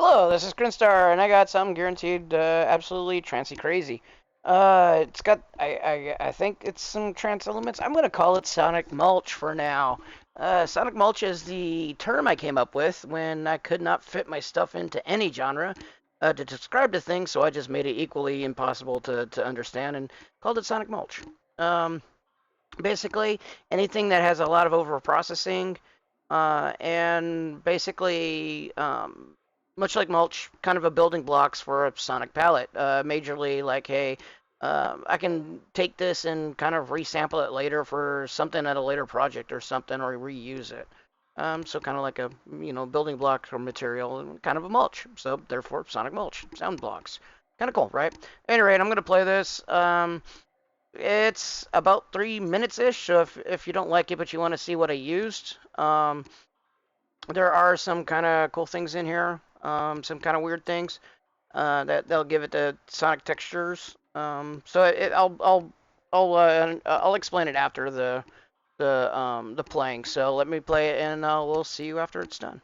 Hello, this is Grinstar, and I got something guaranteed absolutely trancy crazy. It's got, I think it's some trance elements. I'm going to call it Sonic Mulch for now. Sonic Mulch is the term I came up with when I could not fit my stuff into any genre to describe the thing, so I just made it equally impossible to understand and called it Sonic Mulch. Um, Basically, anything that has a lot of overprocessing and basically, much like mulch, kind of a building blocks for a sonic palette. Majorly like, hey, I can take this and kind of resample it later for something at a later project or something, or reuse it. So kind of like a building block or material, and kind of a mulch. So therefore, sonic mulch sound blocks. Kind of cool, right? At any rate, I'm gonna play this. It's about 3 minutes ish. So if you don't like it, but you want to see what I used, there are some kind of cool things in here, some kind of weird things that they'll give it the sonic textures. I'll explain it after the playing. So let me play it, and we'll see you after it's done.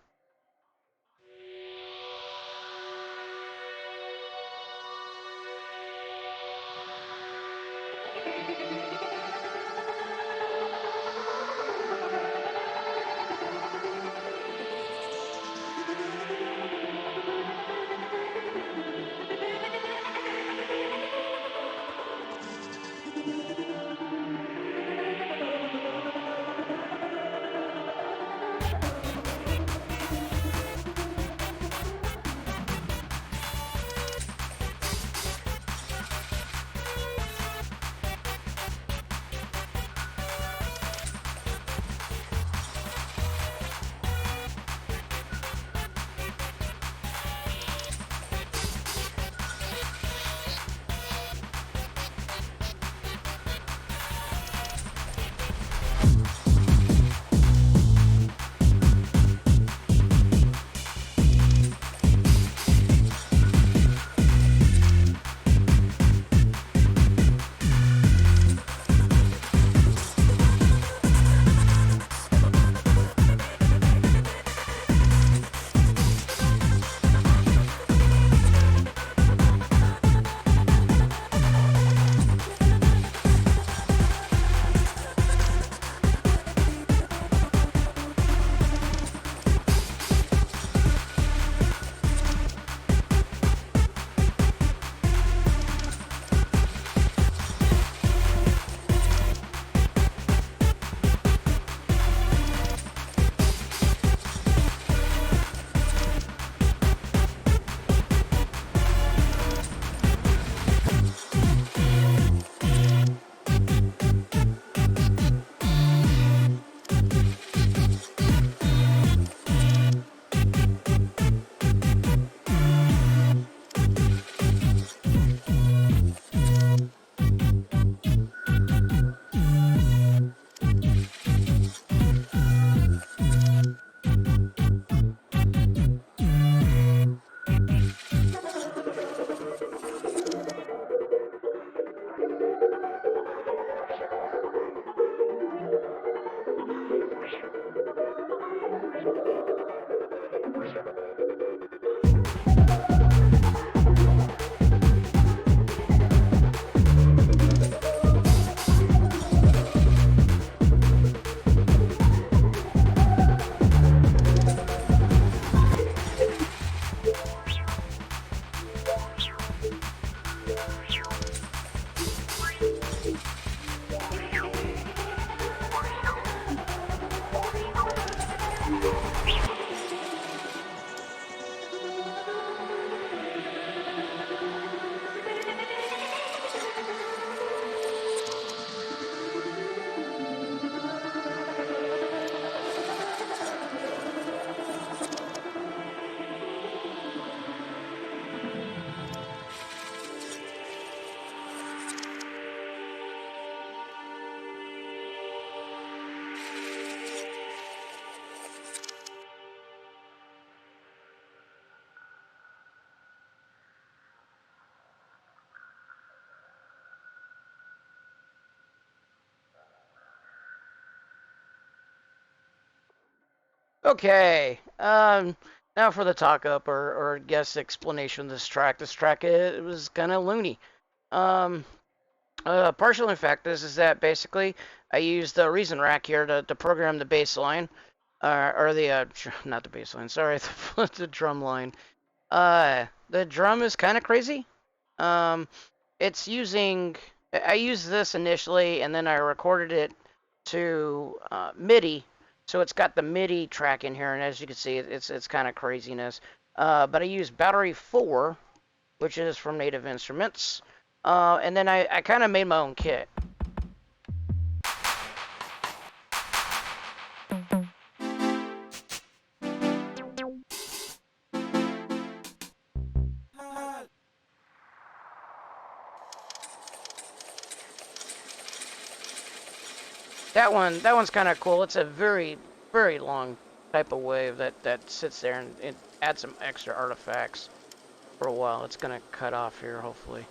Okay. Now for the talk up or guess explanation of this track. This track it was kind of loony. Um, Partial in fact is that basically I used the Reason Rack here to program the bass line, or the not the bass line, sorry, the drum line. The drum is kind of crazy. Um, it's using I used this initially, and then I recorded it to MIDI, so it's got the MIDI track in here, and as you can see, it's kind of craziness. But I used Battery 4, which is from Native Instruments, and then I kind of made my own kit. That one's kind of cool. It's a very long type of wave that sits there and it adds some extra artifacts for a while. It's gonna cut off here, hopefully.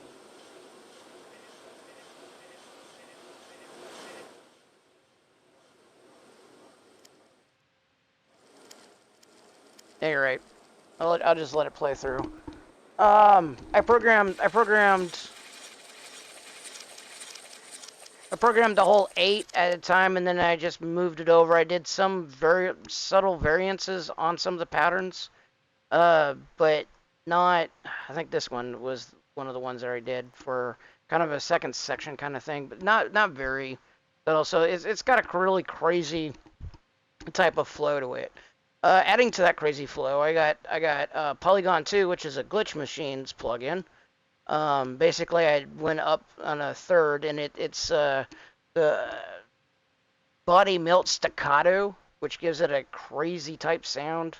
Yeah, you're right. I'll just let it play through. I programmed the whole 8 at a time, and then I just moved it over. I did some very subtle variances on some of the patterns, but not. I think this one was one of the ones that I did for kind of a second section kind of thing, but not very. But also, it's got a really crazy type of flow to it. Adding to that crazy flow, I got Polygon2, which is a glitch machines plugin. Basically, I went up on a third, and it's the body melt staccato, which gives it a crazy type sound.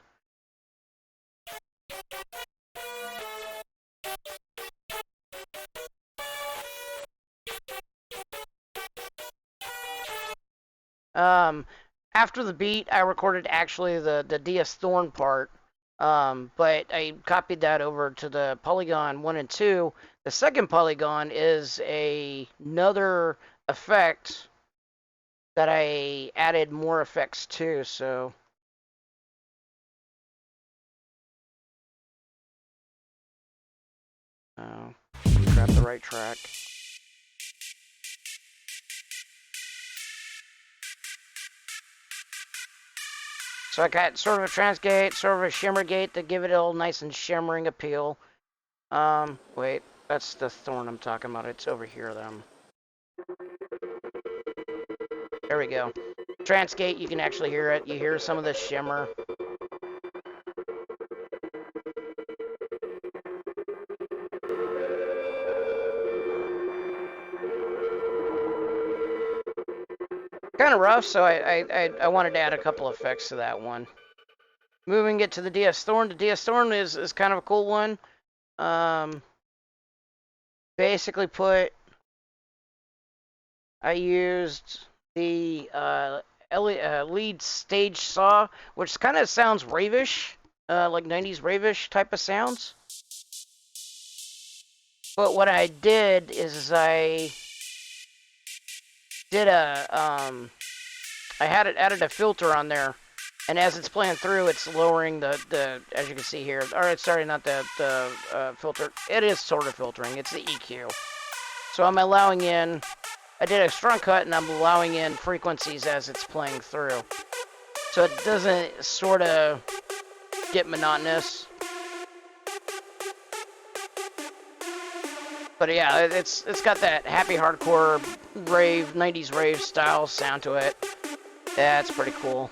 Um, After the beat, I recorded actually the DS Thorn part, but I copied that over to the Polygon 1 and 2. The second Polygon is another effect that I added more effects to, so. Grab the right track. So I got sort of a trance gate, sort of a shimmer gate to give it a little nice and shimmering appeal. Wait, that's the Thorn I'm talking about. It's over here, then. There we go. Trance gate, you can actually hear it. You hear some of the shimmer. Kind of rough, so I wanted to add a couple effects to that one. Moving it to the DS Thorn. The DS Thorn is kind of a cool one. Basically I used the lead stage saw, which kind of sounds ravish, like 90s ravish type of sounds. But what I did is I did I had it added a filter on there, and as it's playing through, it's lowering the as you can see here. Or it's sorry, not the filter. It is sort of filtering. It's the EQ. So I'm allowing in. I did a strong cut, and I'm allowing in frequencies as it's playing through, so it doesn't sort of get monotonous. But yeah, it's got that happy hardcore rave 90s rave style sound to it. That's pretty cool.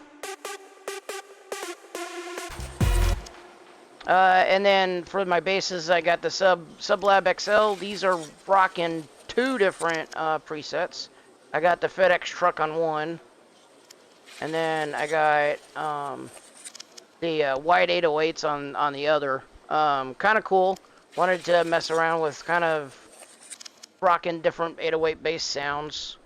And then for my basses, I got the Sublab XL. These are rocking 2 different presets. I got the FedEx truck on one, and then I got the wide 808s on the other. Kind of cool. Wanted to mess around with kind of rocking different 808 bass sounds.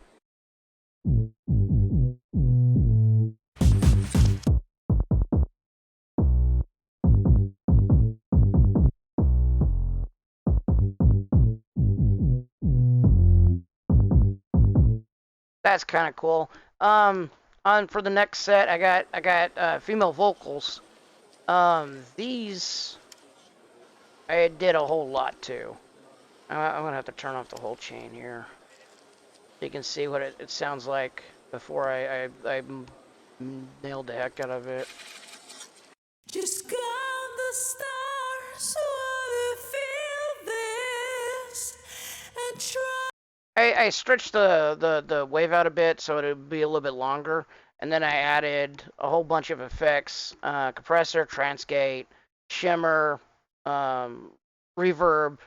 That's kind of cool. On for the next set, I got female vocals. These I did a whole lot too. I'm gonna have to turn off the whole chain here so you can see what it sounds like before I nailed the heck out of it. Just count the stars while you feel this and try. I stretched the wave out a bit so it would be a little bit longer, and then I added a whole bunch of effects: compressor, trance gate, shimmer, reverb,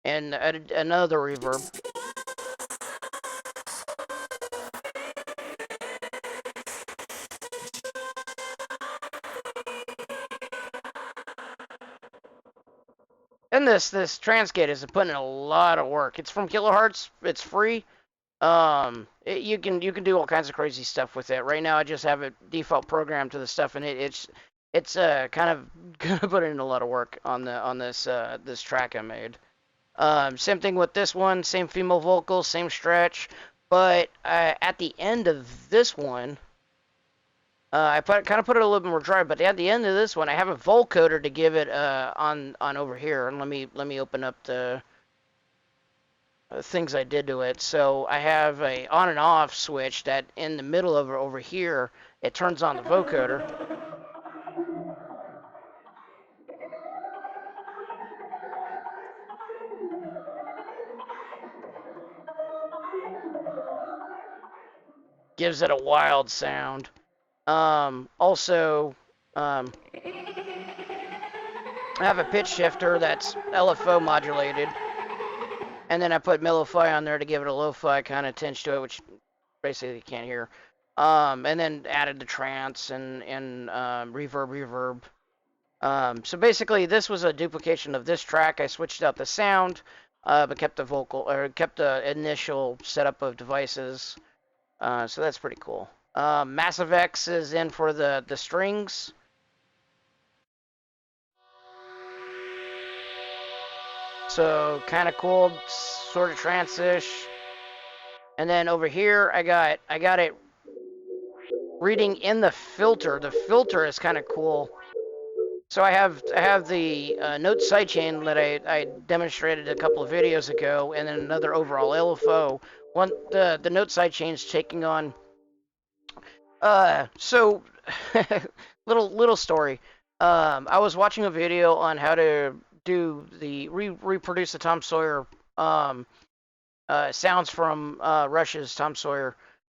and another reverb. And this trance gate is putting in a lot of work. It's from Kilohertz. It's free. You can do all kinds of crazy stuff with it. Right now, I just have it default programmed to the stuff, and it's kind of gonna put in a lot of work on this track I made. Same thing with this one. Same female vocals, same stretch, but at the end of this one, I kind of put it a little bit more dry. But at the end of this one, I have a vocoder to give it on over here. And let me open up the things I did to it. So I have a on and off switch that in the middle of it over here, it turns on the vocoder. Gives it a wild sound. Also, I have a pitch shifter that's LFO modulated. And then I put mellow-fi on there to give it a lo-fi kind of tinge to it, which basically you can't hear. And then added the trance and reverb. So basically, this was a duplication of this track. I switched out the sound, but kept the vocal or kept the initial setup of devices. So that's pretty cool. Massive X is in for the strings. So kind of cool, sort of trance-ish. And then over here, I got it reading in the filter. The filter is kind of cool. So I have the note sidechain that I demonstrated a couple of videos ago, and then another overall LFO. One the note sidechain's taking on. So little story. I was watching a video on how to do the reproduce the Tom Sawyer sounds from Rush's Tom Sawyer.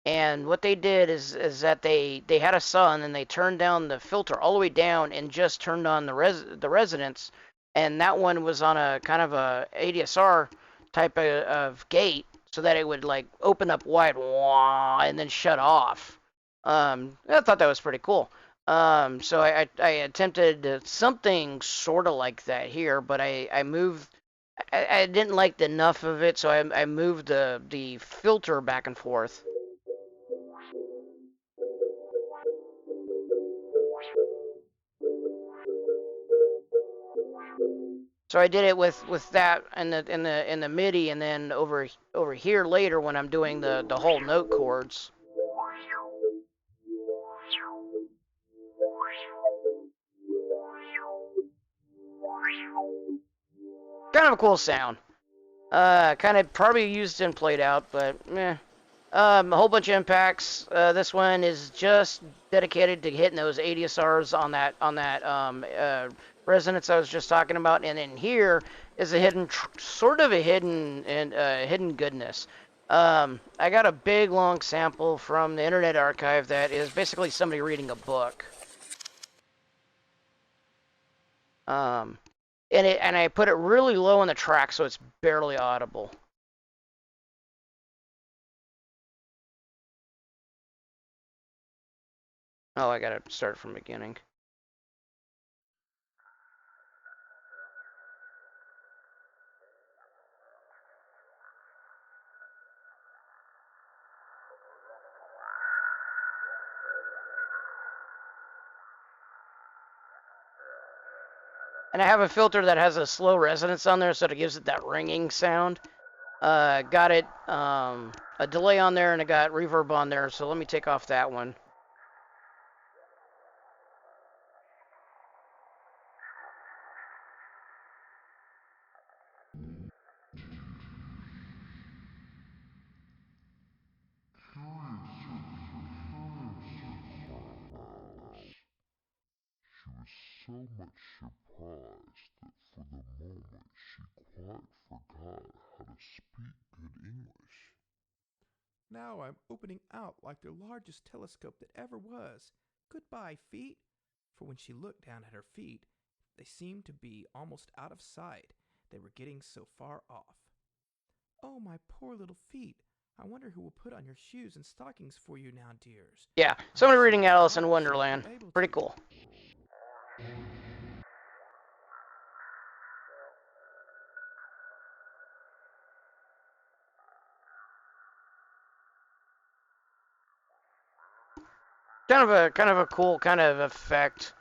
And what they did is that they had a sun and they turned down the filter all the way down and just turned on the resonance, and that one was on a kind of a ADSR type of gate so that it would like open up wide and then shut off. I thought that was pretty cool. So I attempted something sort of like that here, but I moved. I didn't like enough of it, so I moved the filter back and forth. So I did it with that in the MIDI, and then over here later when I'm doing the whole note chords. Kind of a cool sound. Kind of probably used and played out, but meh. A whole bunch of impacts. This one is just dedicated to hitting those ADSRs on that resonance I was just talking about, and in here is a sort of a hidden goodness. I got a big long sample from the Internet Archive that is basically somebody reading a book. Um, and I put it really low on the track so it's barely audible. Oh, I gotta start from the beginning. And I have a filter that has a slow resonance on there, so it gives it that ringing sound. Got it a delay on there, and I got reverb on there. So let me take off that one. so much surprised that for the moment she quite forgot how to speak good English. Now I'm opening out like the largest telescope that ever was. Goodbye, feet. For when she looked down at her feet, they seemed to be almost out of sight. They were getting so far off. Oh, my poor little feet. I wonder who will put on your shoes and stockings for you now, dears. Yeah, I'm somebody so reading Alice in sorry she won't Wonderland. be able Pretty to. cool. Kind of a cool kind of effect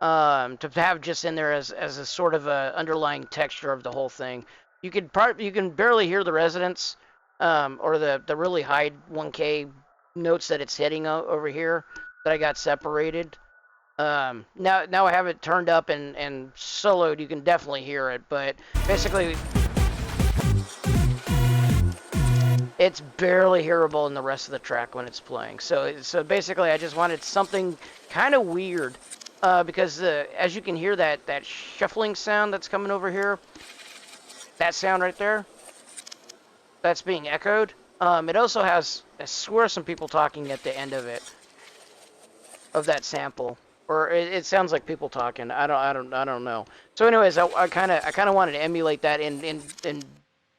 to have just in there as a sort of a underlying texture of the whole thing. You can barely hear the resonance or the really high 1K notes that it's hitting over here that I got separated. Now I have it turned up and soloed. You can definitely hear it, but basically it's barely hearable in the rest of the track when it's playing. So basically, I just wanted something kind of weird because as you can hear that shuffling sound that's coming over here, that sound right there, that's being echoed. It also has, I swear, some people talking at the end of that sample, or it sounds like people talking. I don't know. So, anyways, I kind of wanted to emulate that and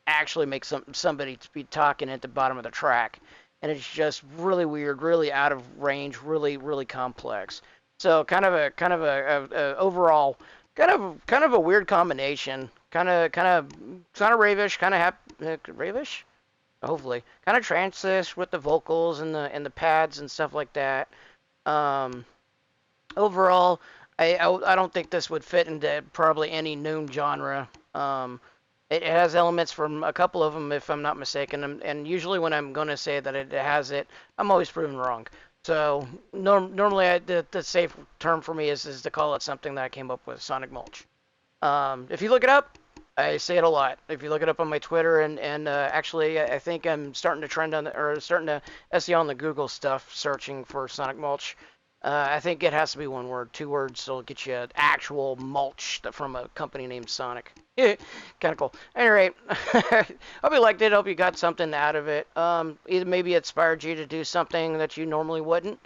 actually make somebody be talking at the bottom of the track, and it's just really weird, really out of range, really complex. So, kind of a overall kind of a weird combination. Kind of ravish, kind of ravish. Hopefully, kind of trance-ish with the vocals and the pads and stuff like that. Um, Overall, I don't think this would fit into probably any known genre. It has elements from a couple of them, if I'm not mistaken, and usually when I'm going to say that it has it, I'm always proven wrong. So normally the safe term for me is to call it something that I came up with, SonicMulch. If you look it up, I say it a lot. If you look it up on my Twitter and actually I think I'm starting to trend on or starting to SEO on the Google stuff, searching for SonicMulch. I think it has to be one word, 2 words, so it'll get you actual mulch from a company named Sonic. kind of cool. At any rate, hope you liked it. Hope you got something out of it. Either maybe it inspired you to do something that you normally wouldn't.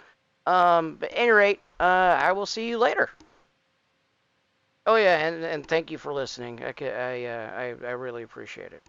But at any rate, I will see you later. Oh yeah, and thank you for listening. I really appreciate it.